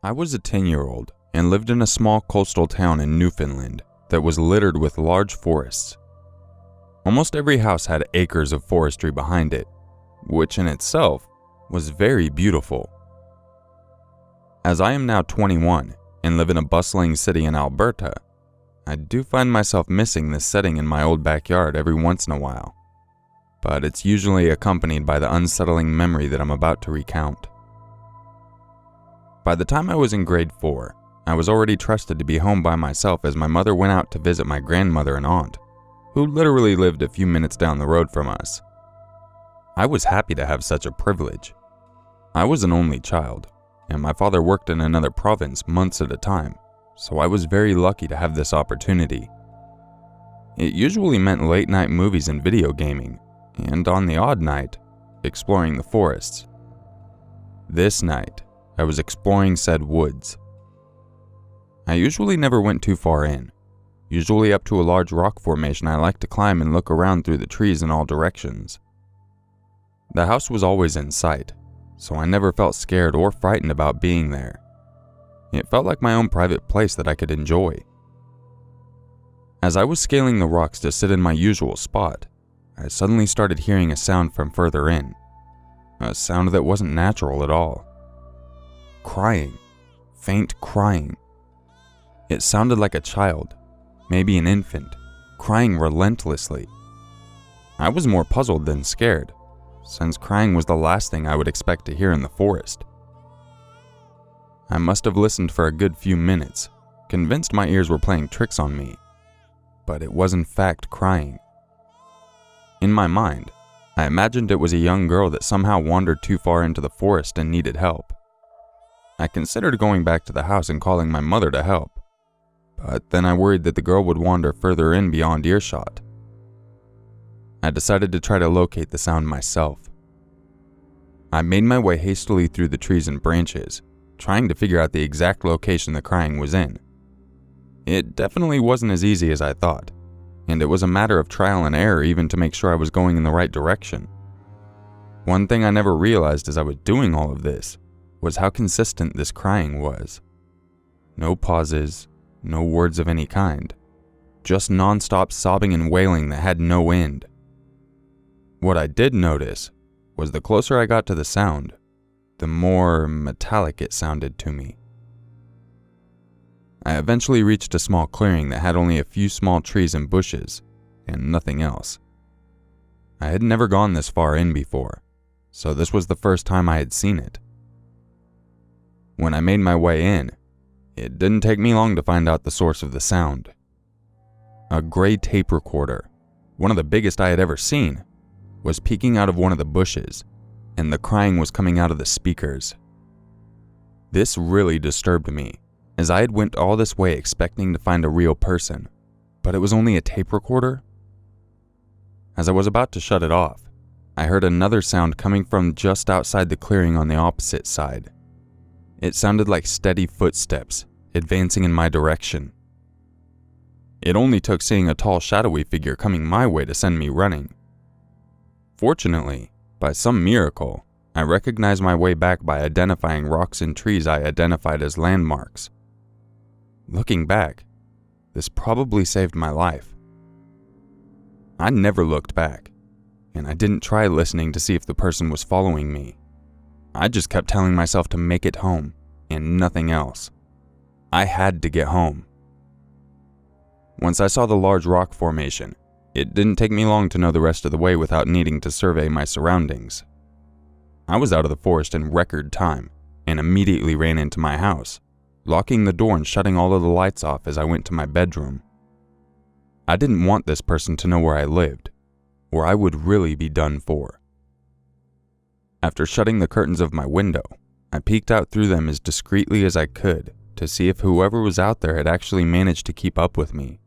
I was a 10-year-old and lived in a small coastal town in Newfoundland that was littered with large forests. Almost every house had acres of forestry behind it, which in itself was very beautiful. As I am now 21 and live in a bustling city in Alberta, I do find myself missing this setting in my old backyard every once in a while, but it's usually accompanied by the unsettling memory that I'm about to recount. By the time I was in grade 4, I was already trusted to be home by myself as my mother went out to visit my grandmother and aunt, who literally lived a few minutes down the road from us. I was happy to have such a privilege. I was an only child, and my father worked in another province months at a time, so I was very lucky to have this opportunity. It usually meant late night movies and video gaming, and on the odd night, exploring the forests. This night, I was exploring said woods. I usually never went too far in, usually up to a large rock formation I liked to climb and look around through the trees in all directions. The house was always in sight, so I never felt scared or frightened about being there. It felt like my own private place that I could enjoy. As I was scaling the rocks to sit in my usual spot, I suddenly started hearing a sound from further in, a sound that wasn't natural at all. Crying, faint crying. It sounded like a child, maybe an infant, crying relentlessly. I was more puzzled than scared, since crying was the last thing I would expect to hear in the forest. I must have listened for a good few minutes, convinced my ears were playing tricks on me, but it was in fact crying. In my mind, I imagined it was a young girl that somehow wandered too far into the forest and needed help. I considered going back to the house and calling my mother to help, but then I worried that the girl would wander further in beyond earshot. I decided to try to locate the sound myself. I made my way hastily through the trees and branches, trying to figure out the exact location the crying was in. It definitely wasn't as easy as I thought, and it was a matter of trial and error even to make sure I was going in the right direction. One thing I never realized as I was doing all of this was how consistent this crying was. No pauses, no words of any kind, just non-stop sobbing and wailing that had no end. What I did notice was the closer I got to the sound, the more metallic it sounded to me. I eventually reached a small clearing that had only a few small trees and bushes, and nothing else. I had never gone this far in before, so this was the first time I had seen it. When I made my way in, it didn't take me long to find out the source of the sound. A gray tape recorder, one of the biggest I had ever seen, was peeking out of one of the bushes, and the crying was coming out of the speakers. This really disturbed me, as I had went all this way expecting to find a real person, but it was only a tape recorder. As I was about to shut it off, I heard another sound coming from just outside the clearing on the opposite side. It sounded like steady footsteps, advancing in my direction. It only took seeing a tall, shadowy figure coming my way to send me running. Fortunately, by some miracle, I recognized my way back by identifying rocks and trees I identified as landmarks. Looking back, this probably saved my life. I never looked back, and I didn't try listening to see if the person was following me. I just kept telling myself to make it home, and nothing else. I had to get home. Once I saw the large rock formation, it didn't take me long to know the rest of the way without needing to survey my surroundings. I was out of the forest in record time, and immediately ran into my house, locking the door and shutting all of the lights off as I went to my bedroom. I didn't want this person to know where I lived, or I would really be done for. After shutting the curtains of my window, I peeked out through them as discreetly as I could to see if whoever was out there had actually managed to keep up with me.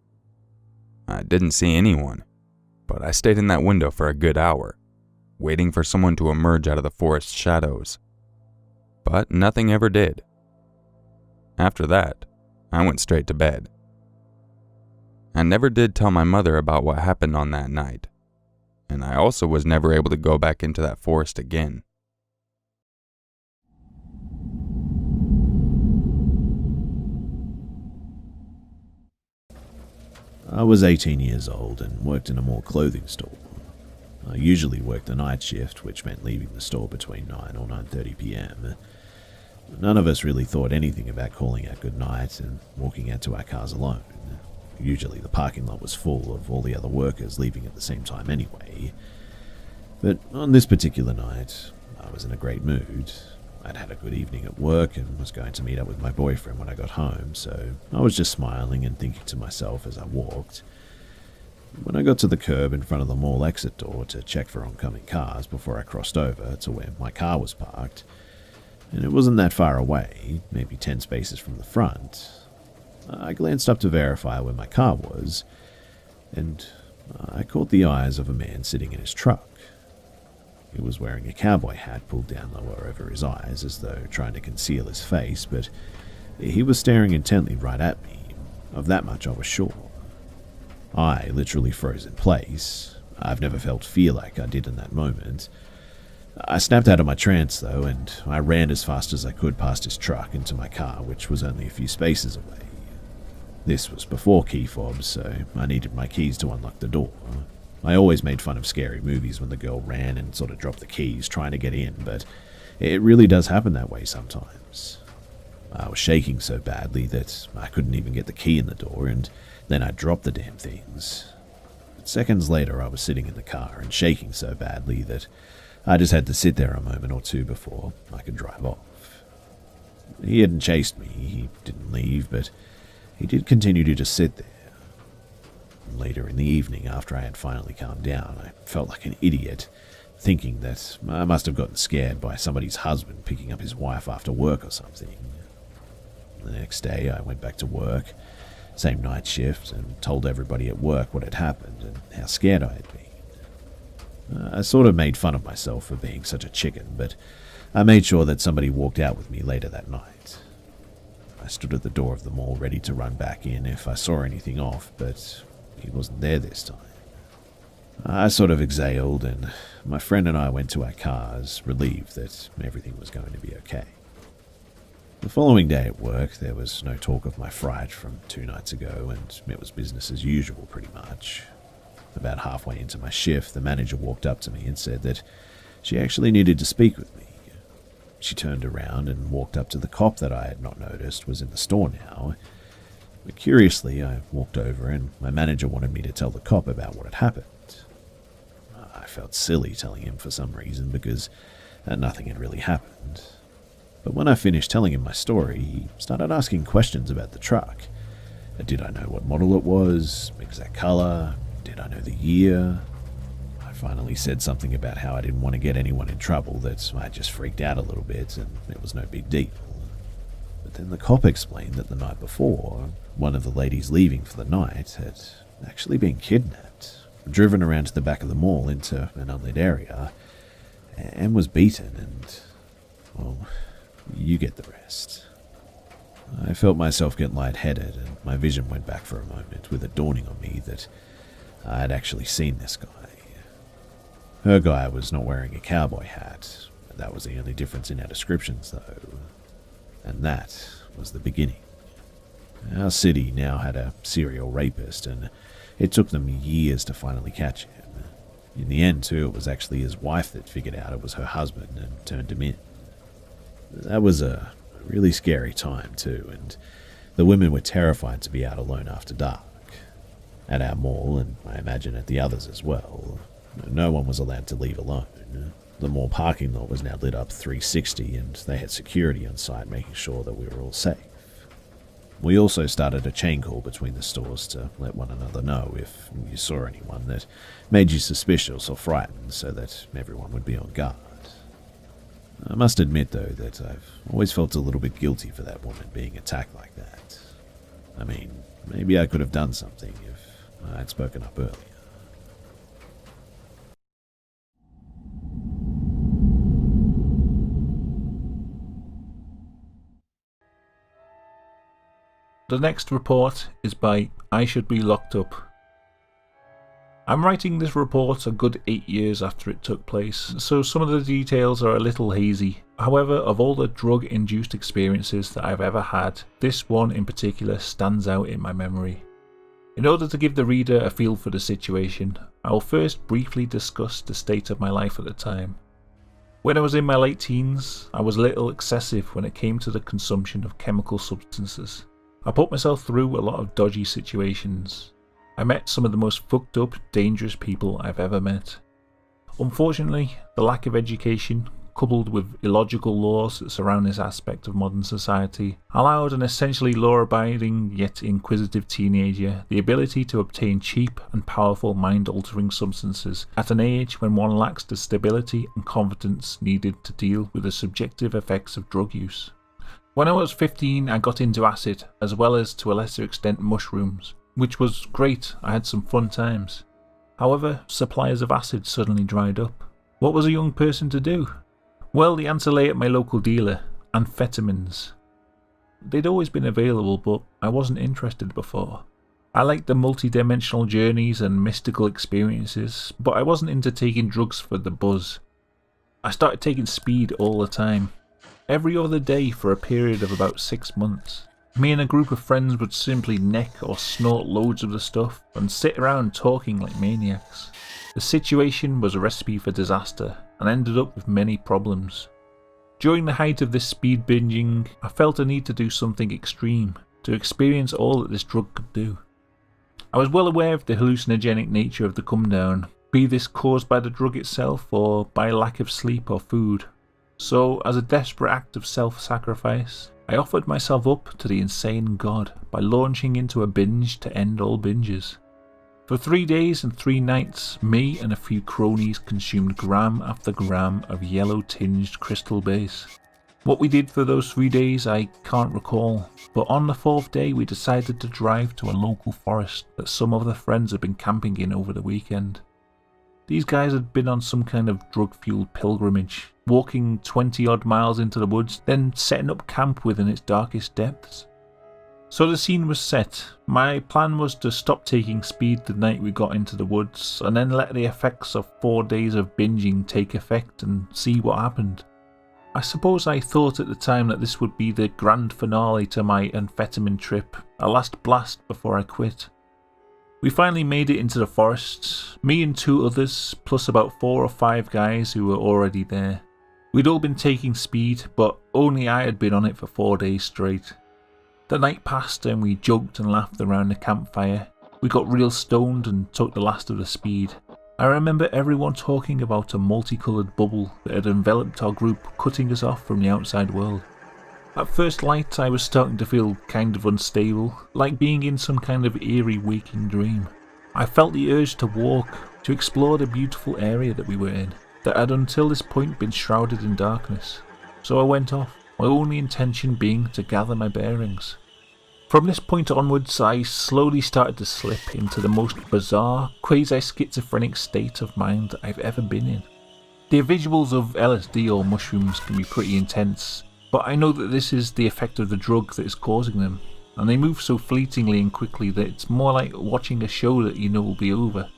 I didn't see anyone, but I stayed in that window for a good hour, waiting for someone to emerge out of the forest shadows. But nothing ever did. After that, I went straight to bed. I never did tell my mother about what happened on that night, and I also was never able to go back into that forest again. I was 18 years old and worked in a mall clothing store. I usually worked the night shift, which meant leaving the store between 9 or 9:30 p.m. None of us really thought anything about calling out good night and walking out to our cars alone. Usually the parking lot was full of all the other workers leaving at the same time anyway. But on this particular night, I was in a great mood. I'd had a good evening at work and was going to meet up with my boyfriend when I got home, so I was just smiling and thinking to myself as I walked. When I got to the curb in front of the mall exit door to check for oncoming cars before I crossed over to where my car was parked, and it wasn't that far away, maybe 10 spaces from the front, I glanced up to verify where my car was, and I caught the eyes of a man sitting in his truck. He was wearing a cowboy hat pulled down lower over his eyes as though trying to conceal his face, but he was staring intently right at me. Of that much I was sure. I literally froze in place. I've never felt fear like I did in that moment. I snapped out of my trance though, and I ran as fast as I could past his truck into my car, which was only a few spaces away. This was before key fobs, so I needed my keys to unlock the door. I always made fun of scary movies when the girl ran and sort of dropped the keys trying to get in, but it really does happen that way sometimes. I was shaking so badly that I couldn't even get the key in the door, and then I dropped the damn things. But seconds later I was sitting in the car and shaking so badly that I just had to sit there a moment or two before I could drive off. He hadn't chased me, he didn't leave, but he did continue to just sit there. Later in the evening, after I had finally calmed down, I felt like an idiot, thinking that I must have gotten scared by somebody's husband picking up his wife after work or something. The next day, I went back to work, same night shift, and told everybody at work what had happened and how scared I had been. I sort of made fun of myself for being such a chicken, but I made sure that somebody walked out with me later that night. I stood at the door of the mall ready to run back in if I saw anything off, but he wasn't there this time. I sort of exhaled, and my friend and I went to our cars, relieved that everything was going to be okay. The following day at work, there was no talk of my fright from 2 nights ago, and it was business as usual pretty much. About halfway into my shift, the manager walked up to me and said that she actually needed to speak with me. She turned around and walked up to the cop that I had not noticed was in the store now. But curiously, I walked over and my manager wanted me to tell the cop about what had happened. I felt silly telling him for some reason because nothing had really happened. But when I finished telling him my story, he started asking questions about the truck. Did I know what model it was, exact color, did I know the year? I finally said something about how I didn't want to get anyone in trouble, that I just freaked out a little bit and it was no big deal. But then the cop explained that the night before, one of the ladies leaving for the night had actually been kidnapped, driven around to the back of the mall into an unlit area, and was beaten and, well, you get the rest. I felt myself get lightheaded and my vision went back for a moment with it dawning on me that I had actually seen this guy. Her guy was not wearing a cowboy hat, that was the only difference in our descriptions though. And that was the beginning. Our city now had a serial rapist, and it took them years to finally catch him. In the end, too, it was actually his wife that figured out it was her husband and turned him in. That was a really scary time, too, and the women were terrified to be out alone after dark. At our mall, and I imagine at the others as well, no one was allowed to leave alone. The mall parking lot was now lit up 360 and they had security on site making sure that we were all safe. We also started a chain call between the stores to let one another know if you saw anyone that made you suspicious or frightened so that everyone would be on guard. I must admit though that I've always felt a little bit guilty for that woman being attacked like that. I mean, maybe I could have done something if I had spoken up earlier. The next report is by I Should Be Locked Up. I'm writing this report a good 8 years after it took place, so some of the details are a little hazy. However, of all the drug-induced experiences that I've ever had, this one in particular stands out in my memory. In order to give the reader a feel for the situation, I will first briefly discuss the state of my life at the time. When I was in my late teens, I was a little excessive when it came to the consumption of chemical substances. I put myself through a lot of dodgy situations. I met some of the most fucked up, dangerous people I've ever met. Unfortunately, the lack of education, coupled with illogical laws that surround this aspect of modern society, allowed an essentially law-abiding yet inquisitive teenager the ability to obtain cheap and powerful mind-altering substances at an age when one lacks the stability and confidence needed to deal with the subjective effects of drug use. When I was 15, I got into acid, as well as to a lesser extent mushrooms, which was great. I had some fun times. However, supplies of acid suddenly dried up. What was a young person to do? Well, the answer lay at my local dealer, amphetamines. They'd always been available, but I wasn't interested before. I liked the multi-dimensional journeys and mystical experiences, but I wasn't into taking drugs for the buzz. I started taking speed all the time, every other day for a period of about 6 months. Me and a group of friends would simply neck or snort loads of the stuff and sit around talking like maniacs. The situation was a recipe for disaster and ended up with many problems. During the height of this speed binging, I felt a need to do something extreme, to experience all that this drug could do. I was well aware of the hallucinogenic nature of the come down, be this caused by the drug itself or by lack of sleep or food. So, as a desperate act of self-sacrifice, I offered myself up to the insane god by launching into a binge to end all binges. For 3 days and 3 nights, me and a few cronies consumed gram after gram of yellow-tinged crystal base. What we did for those 3 days I can't recall, but on the 4th day we decided to drive to a local forest that some other friends had been camping in over the weekend. These guys had been on some kind of drug-fueled pilgrimage, walking 20-odd miles into the woods, then setting up camp within its darkest depths. So the scene was set. My plan was to stop taking speed the night we got into the woods, and then let the effects of 4 days of binging take effect and see what happened. I suppose I thought at the time that this would be the grand finale to my amphetamine trip, a last blast before I quit. We finally made it into the forest, me and 2 others, plus about 4 or 5 guys who were already there. We'd all been taking speed, but only I had been on it for 4 days straight. The night passed and we joked and laughed around the campfire. We got real stoned and took the last of the speed. I remember everyone talking about a multicoloured bubble that had enveloped our group, cutting us off from the outside world. At first light I was starting to feel kind of unstable, like being in some kind of eerie waking dream. I felt the urge to walk, to explore the beautiful area that we were in, that had until this point been shrouded in darkness. So I went off, my only intention being to gather my bearings. From this point onwards, I slowly started to slip into the most bizarre, quasi-schizophrenic state of mind that I've ever been in. The visuals of LSD or mushrooms can be pretty intense, but I know that this is the effect of the drug that is causing them, and they move so fleetingly and quickly that it's more like watching a show that you know will be over.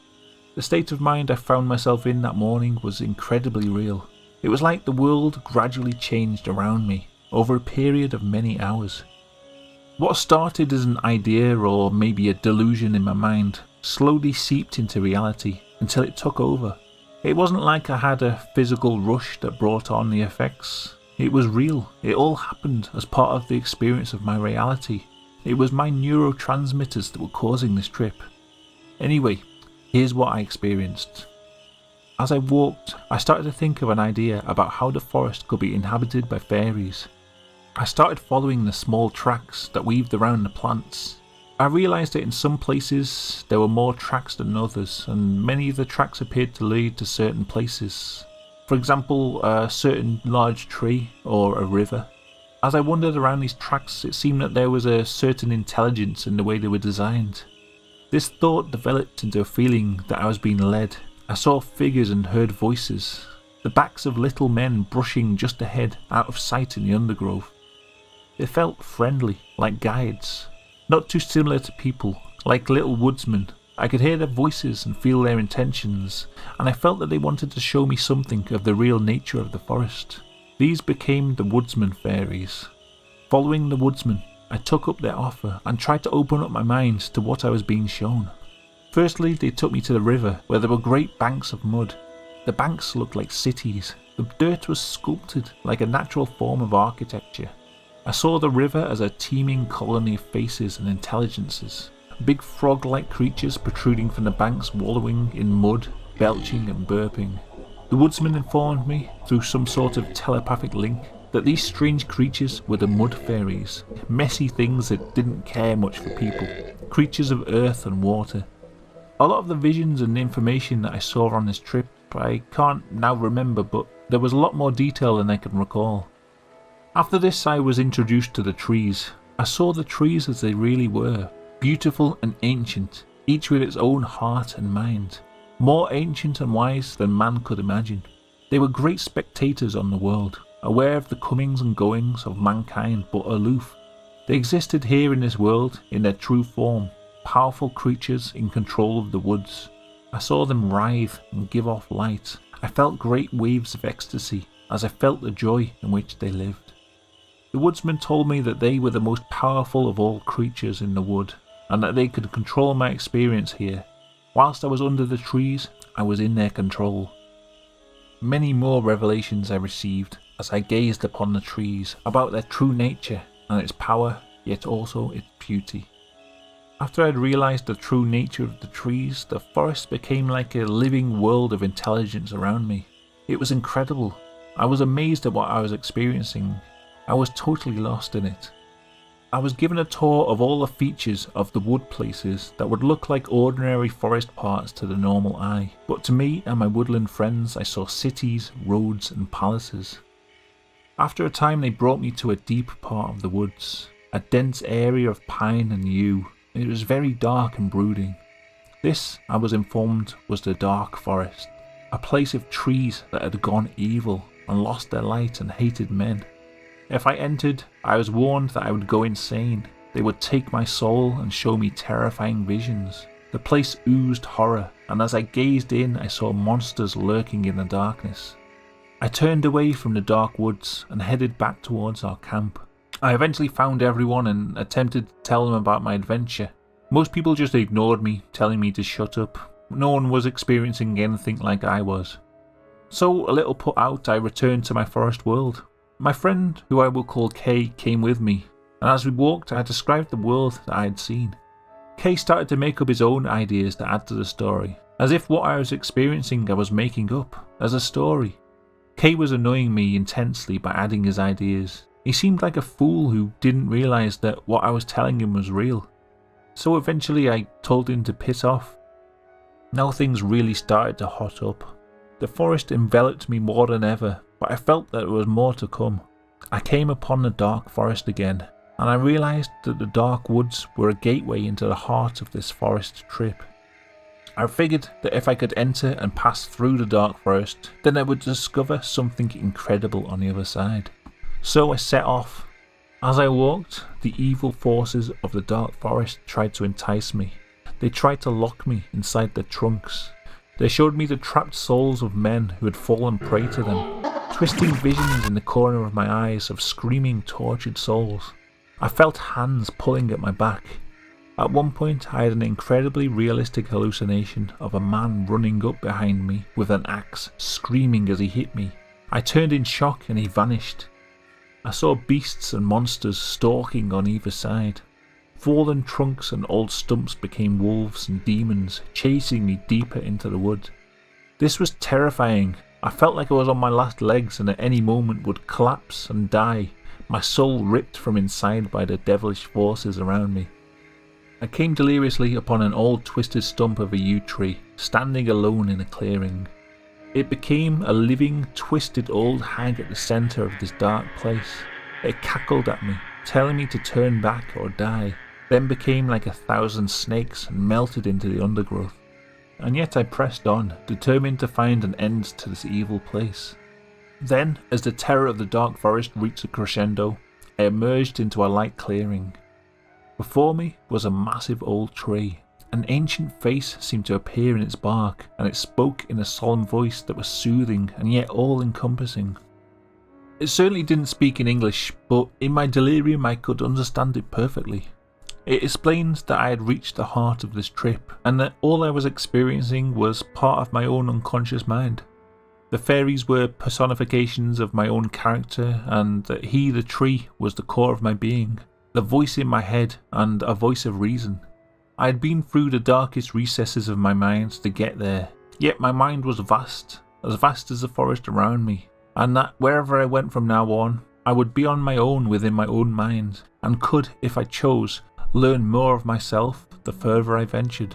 The state of mind I found myself in that morning was incredibly real. It was like the world gradually changed around me, over a period of many hours. What started as an idea or maybe a delusion in my mind slowly seeped into reality until it took over. It wasn't like I had a physical rush that brought on the effects. It was real. It all happened as part of the experience of my reality. It was my neurotransmitters that were causing this trip. Anyway, here's what I experienced. As I walked, I started to think of an idea about how the forest could be inhabited by fairies. I started following the small tracks that weaved around the plants. I realised that in some places there were more tracks than others, and many of the tracks appeared to lead to certain places. For example, a certain large tree or a river. As I wandered around these tracks, it seemed that there was a certain intelligence in the way they were designed. This thought developed into a feeling that I was being led. I saw figures and heard voices, the backs of little men brushing just ahead, out of sight in the undergrowth. They felt friendly, like guides, not too similar to people, like little woodsmen. I could hear their voices and feel their intentions, and I felt that they wanted to show me something of the real nature of the forest. These became the woodsman fairies. Following the woodsman, I took up their offer and tried to open up my mind to what I was being shown. Firstly, they took me to the river where there were great banks of mud. The banks looked like cities. The dirt was sculpted like a natural form of architecture. I saw the river as a teeming colony of faces and intelligences. Big frog-like creatures protruding from the banks, wallowing in mud, belching and burping. The woodsman informed me, through some sort of telepathic link, that these strange creatures were the mud fairies, messy things that didn't care much for people, creatures of earth and water. A lot of the visions and information that I saw on this trip I can't now remember, but there was a lot more detail than I can recall. After this, I was introduced to the trees. I saw the trees as they really were, beautiful and ancient, each with its own heart and mind, more ancient and wise than man could imagine. They were great spectators on the world, aware of the comings and goings of mankind but aloof. They existed here in this world in their true form, powerful creatures in control of the woods. I saw them writhe and give off light. I felt great waves of ecstasy as I felt the joy in which they lived. The woodsman told me that they were the most powerful of all creatures in the wood, and that they could control my experience here. Whilst I was under the trees, I was in their control. Many more revelations I received as I gazed upon the trees about their true nature and its power, yet also its beauty. After I had realised the true nature of the trees, the forest became like a living world of intelligence around me. It was incredible. I was amazed at what I was experiencing. I was totally lost in it. I was given a tour of all the features of the wood places that would look like ordinary forest parts to the normal eye, but to me and my woodland friends I saw cities, roads and palaces. After a time they brought me to a deep part of the woods, a dense area of pine and yew. It was very dark and brooding. This, I was informed, was the dark forest, a place of trees that had gone evil and lost their light and hated men. If I entered, I was warned that I would go insane. They would take my soul and show me terrifying visions. The place oozed horror, and as I gazed in, I saw monsters lurking in the darkness. I turned away from the dark woods and headed back towards our camp. I eventually found everyone and attempted to tell them about my adventure. Most people just ignored me, telling me to shut up. No one was experiencing anything like I was. So, a little put out, I returned to my forest world. My friend, who I will call Kay, came with me, and as we walked I described the world that I had seen. Kay started to make up his own ideas to add to the story, as if what I was experiencing I was making up, as a story. Kay was annoying me intensely by adding his ideas. He seemed like a fool who didn't realise that what I was telling him was real. So eventually I told him to piss off. Now things really started to hot up. The forest enveloped me more than ever, but I felt that there was more to come. I came upon the dark forest again, and I realised that the dark woods were a gateway into the heart of this forest trip. I figured that if I could enter and pass through the dark forest, then I would discover something incredible on the other side. So I set off. As I walked, the evil forces of the dark forest tried to entice me. They tried to lock me inside their trunks. They showed me the trapped souls of men who had fallen prey to them, twisting visions in the corner of my eyes of screaming, tortured souls. I felt hands pulling at my back. At one point I had an incredibly realistic hallucination of a man running up behind me with an axe, screaming as he hit me. I turned in shock and he vanished. I saw beasts and monsters stalking on either side. Fallen trunks and old stumps became wolves and demons, chasing me deeper into the wood. This was terrifying. I felt like I was on my last legs and at any moment would collapse and die, my soul ripped from inside by the devilish forces around me. I came deliriously upon an old twisted stump of a yew tree, standing alone in a clearing. It became a living, twisted old hag at the centre of this dark place. It cackled at me, telling me to turn back or die, then became like 1,000 snakes and melted into the undergrowth. And yet I pressed on, determined to find an end to this evil place. Then, as the terror of the dark forest reached a crescendo, I emerged into a light clearing. Before me was a massive old tree. An ancient face seemed to appear in its bark, and it spoke in a solemn voice that was soothing and yet all-encompassing. It certainly didn't speak in English, but in my delirium I could understand it perfectly. It explained that I had reached the heart of this trip, and that all I was experiencing was part of my own unconscious mind. The fairies were personifications of my own character, and that he, the tree, was the core of my being, the voice in my head, and a voice of reason. I had been through the darkest recesses of my mind to get there, yet my mind was vast as the forest around me, and that wherever I went from now on, I would be on my own within my own mind, and could, if I chose, learn more of myself the further I ventured.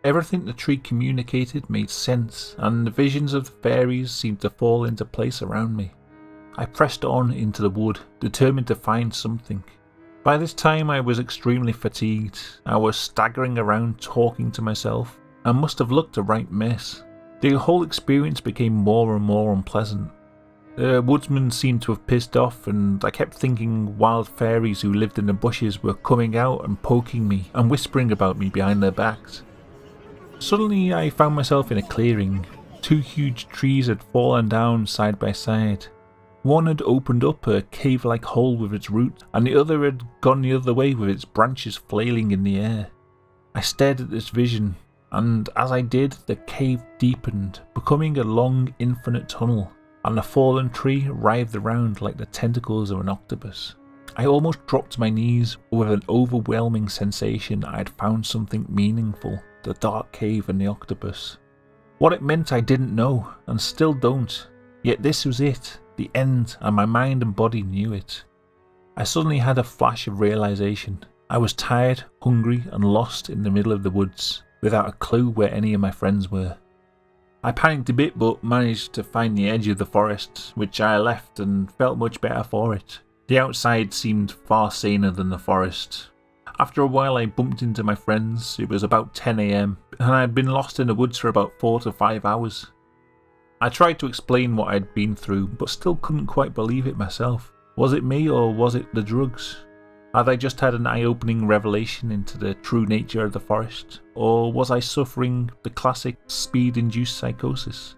Everything the tree communicated made sense, and the visions of the fairies seemed to fall into place around me. I pressed on into the wood, determined to find something. By this time I was extremely fatigued. I was staggering around talking to myself, and must have looked a right mess. The whole experience became more and more unpleasant. The woodsman seemed to have pissed off, and I kept thinking wild fairies who lived in the bushes were coming out and poking me and whispering about me behind their backs. Suddenly I found myself in a clearing. 2 huge trees had fallen down side by side. One had opened up a cave-like hole with its roots, and the other had gone the other way with its branches flailing in the air. I stared at this vision, and as I did, the cave deepened, becoming a long, infinite tunnel, and the fallen tree writhed around like the tentacles of an octopus. I almost dropped to my knees with an overwhelming sensation I had found something meaningful, the dark cave and the octopus. What it meant I didn't know, and still don't, yet this was it, the end, and my mind and body knew it. I suddenly had a flash of realization. I was tired, hungry, and lost in the middle of the woods, without a clue where any of my friends were. I panicked a bit, but managed to find the edge of the forest, which I left, and felt much better for it. The outside seemed far saner than the forest. After a while I bumped into my friends. It was about 10 AM, and I had been lost in the woods for about 4 to 5 hours. I tried to explain what I had been through, but still couldn't quite believe it myself. Was it me, or was it the drugs? Had I just had an eye-opening revelation into the true nature of the forest, or was I suffering the classic speed-induced psychosis?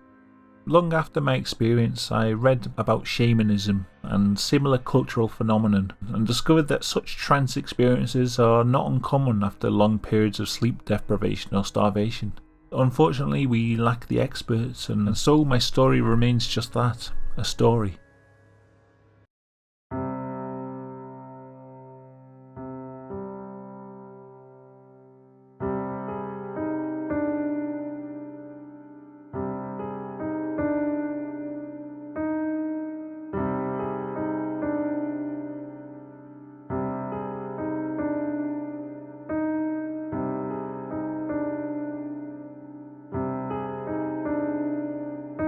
Long after my experience, I read about shamanism and similar cultural phenomenon, and discovered that such trance experiences are not uncommon after long periods of sleep deprivation or starvation. Unfortunately, we lack the experts, and so my story remains just that, a story.